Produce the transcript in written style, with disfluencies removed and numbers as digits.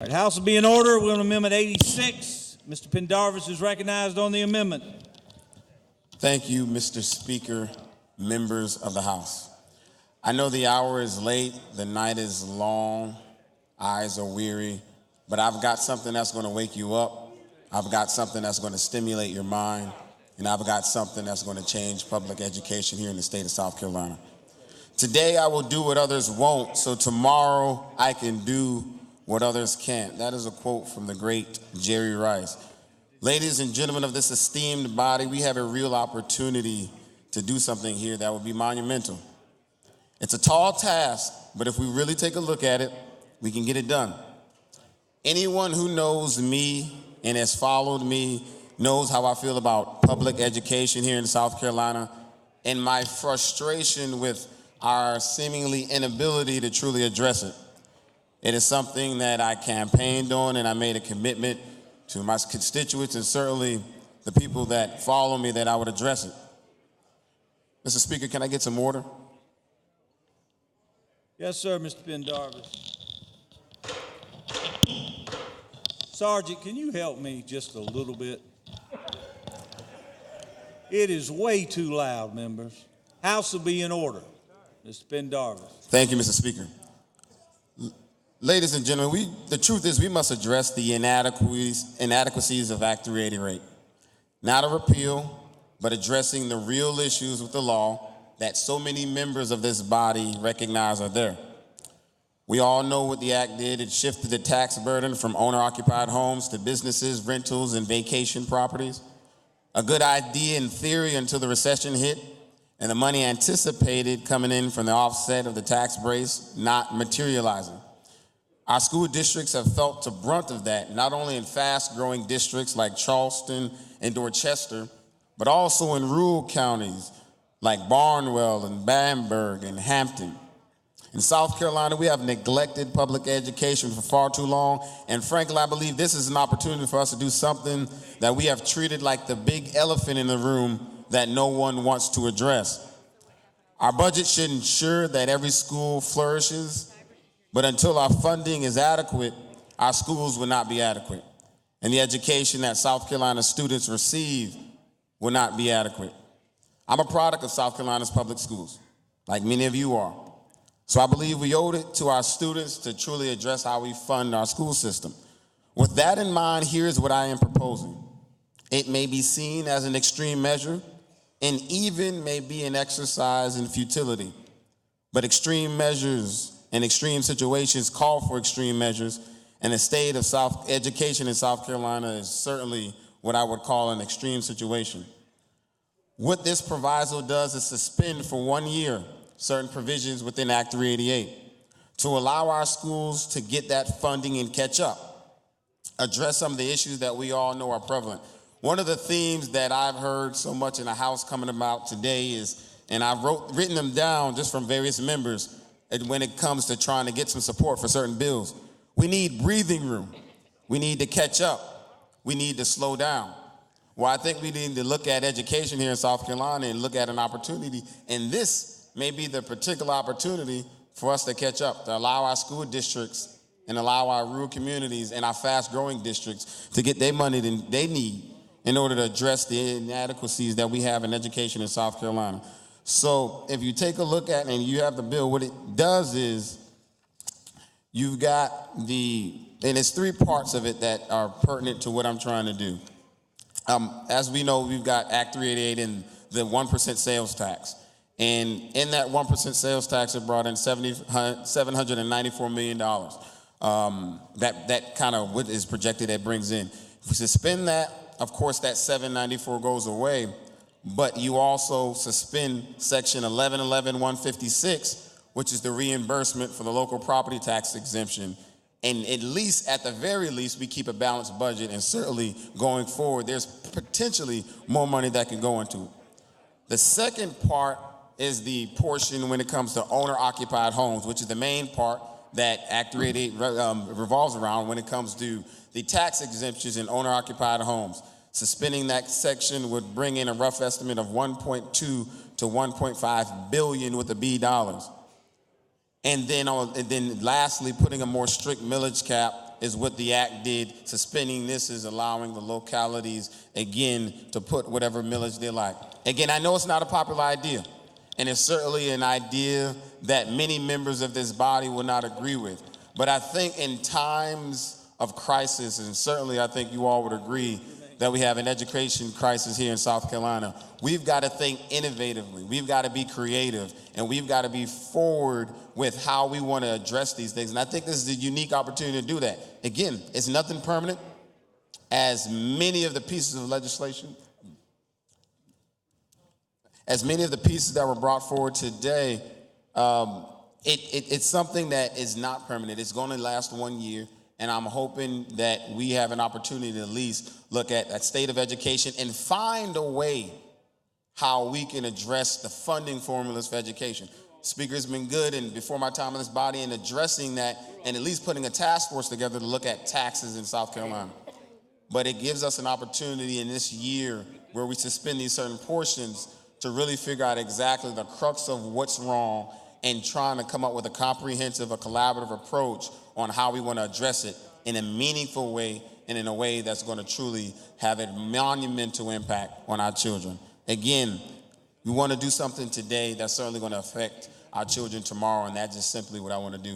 All right, House will be in order. We're on Amendment 86. Mr. Pendarvis is recognized on the amendment. Thank you, Mr. Speaker, members of the House. I know the hour is late, the night is long, eyes are weary, but I've got something that's going to wake you up. I've got something that's going to stimulate your mind, and I've got something that's going to change public education here in the state of South Carolina. Today I will do what others won't, so tomorrow I can do what others can't. That is a quote from the great Jerry Rice. Ladies and gentlemen of this esteemed body, we have a real opportunity to do something here that will be monumental. It's a tall task, but if we really take a look at it, we can get it done. Anyone who knows me and has followed me knows how I feel about public education here in South Carolina and my frustration with our seemingly inability to truly address it. It is something that I campaigned on, and I made a commitment to my constituents and certainly the people that follow me that I would address it. Mr. Speaker, can I get some order? Yes, sir, Mr. Pendarvis. Sergeant, can you help me just a little bit? It is way too loud, members. House will be in order. Mr. Pendarvis. Thank you, Mr. Speaker. Ladies and gentlemen, the truth is we must address the inadequacies of Act 388. Not a repeal, but addressing the real issues with the law that so many members of this body recognize are there. We all know what the act did. It shifted the tax burden from owner-occupied homes to businesses, rentals, and vacation properties. A good idea in theory until the recession hit and the money anticipated coming in from the offset of the tax base not materializing. Our school districts have felt the brunt of that, not only in fast-growing districts like Charleston and Dorchester, but also in rural counties like Barnwell and Bamberg and Hampton. In South Carolina, we have neglected public education for far too long, and frankly, I believe this is an opportunity for us to do something that we have treated like the big elephant in the room that no one wants to address. Our budget should ensure that every school flourishes, but until our funding is adequate, our schools will not be adequate, and the education that South Carolina students receive will not be adequate. I'm a product of South Carolina's public schools, like many of you are. So I believe we owe it to our students to truly address how we fund our school system. With that in mind, here's what I am proposing. It may be seen as an extreme measure and even may be an exercise in futility. But extreme measures and extreme situations call for extreme measures, and the state of education in South Carolina is certainly what I would call an extreme situation. What this proviso does is suspend for 1 year certain provisions within Act 388 to allow our schools to get that funding and catch up, address some of the issues that we all know are prevalent. One of the themes that I've heard so much in the House coming about today is, and I've written them down just from various members, when it comes to trying to get some support for certain bills. We need breathing room. We need to catch up. We need to slow down. Well, I think we need to look at education here in South Carolina and look at an opportunity, and this may be the particular opportunity for us to catch up, to allow our school districts and allow our rural communities and our fast-growing districts to get their money that they need in order to address the inadequacies that we have in education in South Carolina. So if you take a look at it and you have the bill, what it does is you've got and it's three parts of it that are pertinent to what I'm trying to do. As we know, we've got Act 388 and the 1% sales tax. And in that 1% sales tax, it brought in $794 million. That kind of what is projected that brings in. If we suspend that, of course, that 794 goes away, but you also suspend Section 1111-156, which is the reimbursement for the local property tax exemption. And at the very least, we keep a balanced budget, and certainly going forward, there's potentially more money that can go into it. The second part is the portion when it comes to owner-occupied homes, which is the main part that Act 388 revolves around when it comes to the tax exemptions in owner-occupied homes. Suspending that section would bring in a rough estimate of $1.2 to $1.5 billion with a B dollars. And then lastly, putting a more strict millage cap is what the act did. Suspending this is allowing the localities, again, to put whatever millage they like. Again, I know it's not a popular idea, and it's certainly an idea that many members of this body will not agree with. But I think in times of crisis, and certainly I think you all would agree that we have an education crisis here in South Carolina, we've got to think innovatively. We've got to be creative, and we've got to be forward with how we want to address these things. And I think this is a unique opportunity to do that. Again, it's nothing permanent. As many of the pieces of legislation, as many of the pieces that were brought forward today, it's something that is not permanent. It's going to last 1 year. And I'm hoping that we have an opportunity to at least look at that state of education and find a way how we can address the funding formulas for education. Speaker's been good, and before my time in this body, in addressing that and at least putting a task force together to look at taxes in South Carolina. But it gives us an opportunity in this year where we suspend these certain portions to really figure out exactly the crux of what's wrong and trying to come up with a comprehensive, a collaborative approach on how we want to address it in a meaningful way and in a way that's going to truly have a monumental impact on our children. Again, we want to do something today that's certainly going to affect our children tomorrow, and that's just simply what I want to do.